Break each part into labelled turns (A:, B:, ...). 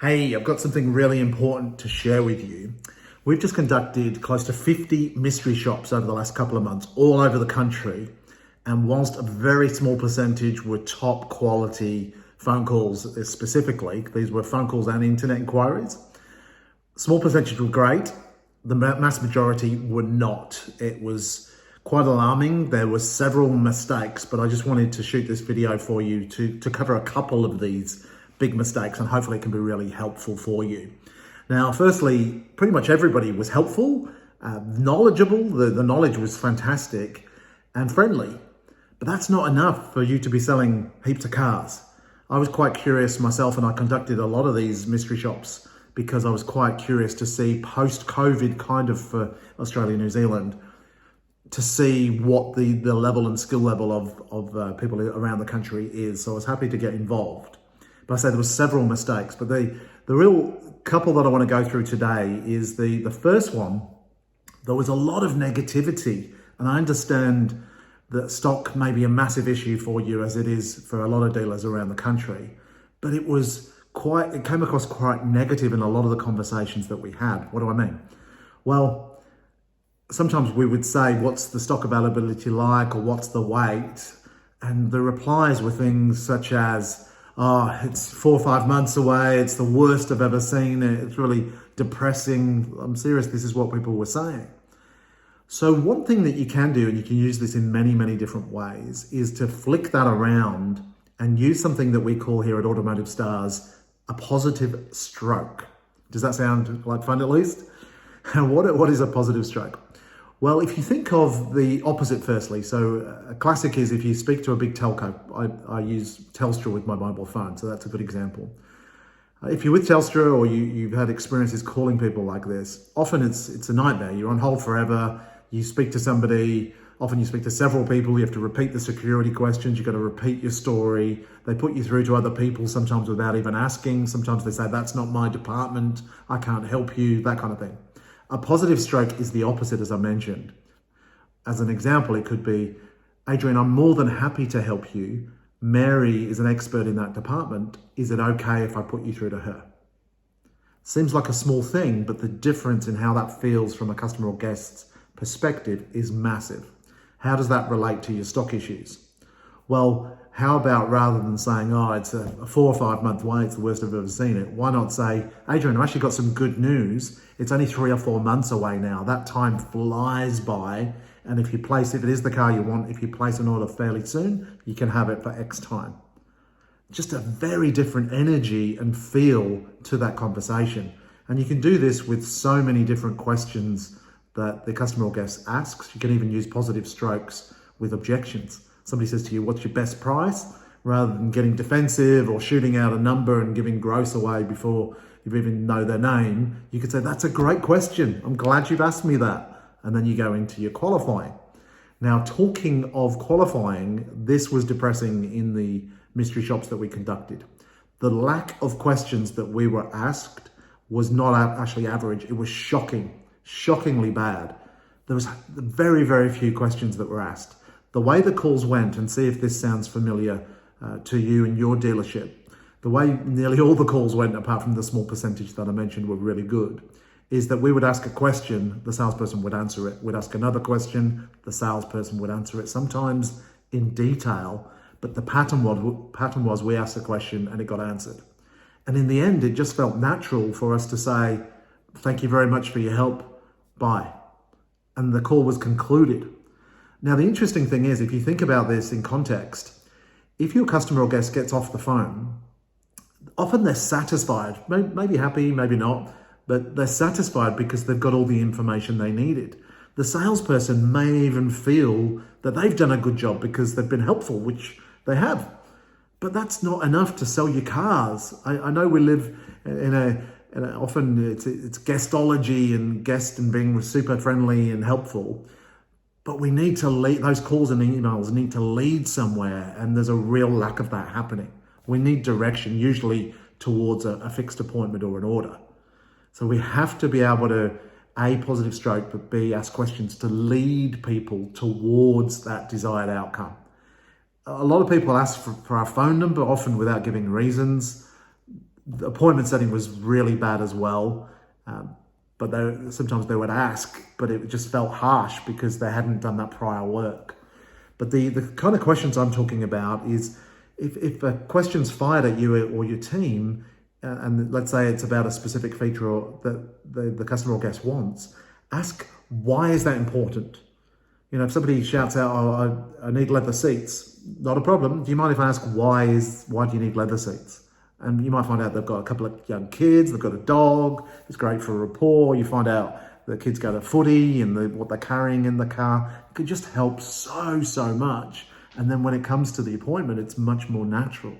A: Hey, I've got something really important to share with you. We've just conducted close to 50 mystery shops over the last couple of months, all over the country. And whilst a very small percentage were top quality phone calls specifically, these were phone calls and internet inquiries, small percentage were great. The mass majority were not. It was quite alarming. There were several mistakes, but I just wanted to shoot this video for you to cover a couple of these big mistakes, and hopefully it can be really helpful for you. Now, firstly, pretty much everybody was helpful, knowledgeable. The knowledge was fantastic and friendly, but that's not enough for you to be selling heaps of cars. I was quite curious myself, and I conducted a lot of these mystery shops because I was quite curious to see post-COVID kind of for Australia and New Zealand, to see what the level and skill level of people around the country is. So I was happy to get involved. But I say there were several mistakes, but the real couple that I want to go through today is the first one. There was a lot of negativity, and I understand that stock may be a massive issue for you, as it is for a lot of dealers around the country, but it came across quite negative in a lot of the conversations that we had. What do I mean? Well, sometimes we would say, what's the stock availability like, or what's the wait? And the replies were things such as, oh, it's 4 or 5 months away. It's the worst I've ever seen. It's really depressing. I'm serious. This is what people were saying. So one thing that you can do, and you can use this in many, many different ways, is to flick that around and use something that we call here at Automotive Stars a positive stroke. Does that sound like fun at least? And what is a positive stroke? Well, if you think of the opposite firstly, so a classic is if you speak to a big telco. I use Telstra with my mobile phone, so that's a good example. If you're with Telstra, or you've had experiences calling people like this, often it's a nightmare. You're on hold forever. You speak to somebody, often you speak to several people. You have to repeat the security questions. You've got to repeat your story. They put you through to other people, sometimes without even asking. Sometimes they say, that's not my department. I can't help you, that kind of thing. A positive stroke is the opposite, as I mentioned. As an example, it could be, Adrian, I'm more than happy to help you. Mary is an expert in that department. Is it okay if I put you through to her? Seems like a small thing, but the difference in how that feels from a customer or guest's perspective is massive. How does that relate to your stock issues? Well, how about rather than saying, oh, it's a 4 or 5 month wait, it's the worst I've ever seen it, why not say, Adrian, I've actually got some good news. It's only 3 or 4 months away now. That time flies by. And if it is the car you want, if you place an order fairly soon, you can have it for X time. Just a very different energy and feel to that conversation. And you can do this with so many different questions that the customer or guest asks. You can even use positive strokes with objections. Somebody says to you, what's your best price? Rather than getting defensive or shooting out a number and giving gross away before you even know their name, you could say, that's a great question. I'm glad you've asked me that. And then you go into your qualifying. Now, talking of qualifying, this was depressing in the mystery shops that we conducted. The lack of questions that we were asked was not actually average. It was shockingly bad. There was very, very few questions that were asked. The way the calls went, and see if this sounds familiar to you and your dealership, the way nearly all the calls went, apart from the small percentage that I mentioned were really good, is that we would ask a question, the salesperson would answer it. We'd ask another question, the salesperson would answer it, sometimes in detail, but the pattern was we asked a question and it got answered. And in the end, it just felt natural for us to say, thank you very much for your help, bye. And the call was concluded. Now, the interesting thing is, if you think about this in context, if your customer or guest gets off the phone, often they're satisfied, maybe happy, maybe not, but they're satisfied because they've got all the information they needed. The salesperson may even feel that they've done a good job because they've been helpful, which they have. But that's not enough to sell your cars. I know we live often it's guestology and guest and being super friendly and helpful. But we need to lead, those calls and emails need to lead somewhere, and there's a real lack of that happening. We need direction, usually towards a fixed appointment or an order. So we have to be able to, A, positive stroke, but B, ask questions to lead people towards that desired outcome. A lot of people ask for our phone number, often without giving reasons. The appointment setting was really bad as well. But sometimes they would ask, but it just felt harsh because they hadn't done that prior work. But the kind of questions I'm talking about is if a question's fired at you or your team, and let's say it's about a specific feature that the customer or guest wants, ask, why is that important? If somebody shouts out, oh, I need leather seats, not a problem. Do you mind if I ask why do you need leather seats? And you might find out they've got a couple of young kids, they've got a dog, it's great for rapport. You find out the kids go to footy and what they're carrying in the car. It could just help so much. And then when it comes to the appointment, it's much more natural.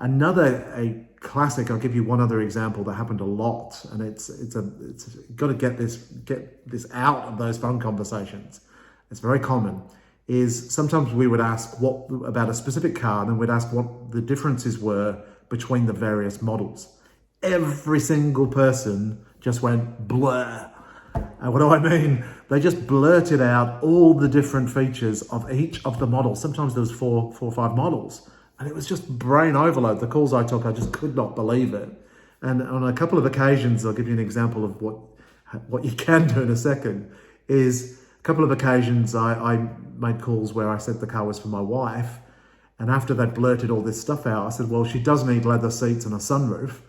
A: A classic, I'll give you one other example that happened a lot, and it's got to get this out of those phone conversations. It's very common. Is sometimes we would ask about a specific car, and then we'd ask what the differences were between the various models. Every single person just went blur. And what do I mean? They just blurted out all the different features of each of the models. Sometimes there was four or five models. And it was just brain overload. The calls I took, I just could not believe it. And on a couple of occasions, I'll give you an example of what you can do in a second, is a couple of occasions I made calls where I said the car was for my wife. And after they blurted all this stuff out, I said, well, she does need leather seats and a sunroof.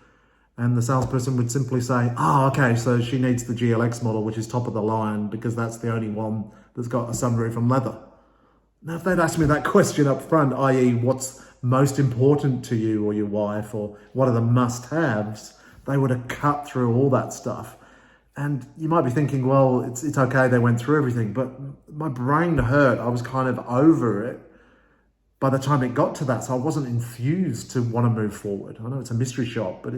A: And the salesperson would simply say, okay, so she needs the GLX model, which is top of the line, because that's the only one that's got a sunroof and leather. Now, if they'd asked me that question up front, i.e. what's most important to you or your wife, or what are the must-haves, they would have cut through all that stuff. And you might be thinking, well, it's okay, they went through everything, but my brain hurt. I was kind of over it by the time it got to that, so I wasn't enthused to want to move forward. I know it's a mystery shop, but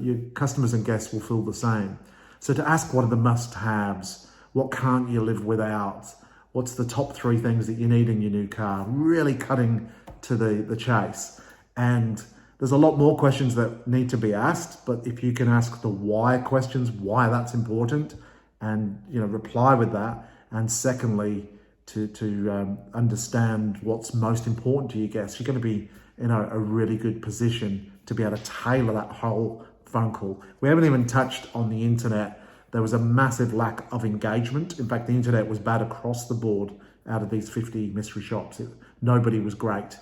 A: your customers and guests will feel the same. So to ask what are the must-haves, what can't you live without, what's the top 3 things that you need in your new car, really cutting to the chase. And there's a lot more questions that need to be asked, but if you can ask the why questions, why that's important, and reply with that, and secondly, to understand what's most important to your guests, you're going to be in a really good position to be able to tailor that whole phone call. We haven't even touched on the internet. There was a massive lack of engagement. In fact, the internet was bad across the board out of these 50 mystery shops. Nobody was great.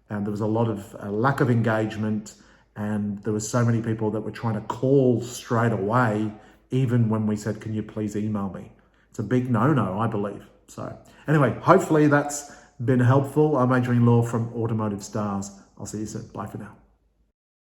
A: And there was a lot of lack of engagement, and there were so many people that were trying to call straight away, even when we said, can you please email me? It's a big no-no, I believe. So anyway, hopefully that's been helpful. I'm Adrian Law from Automotive Stars. I'll see you soon. Bye for now.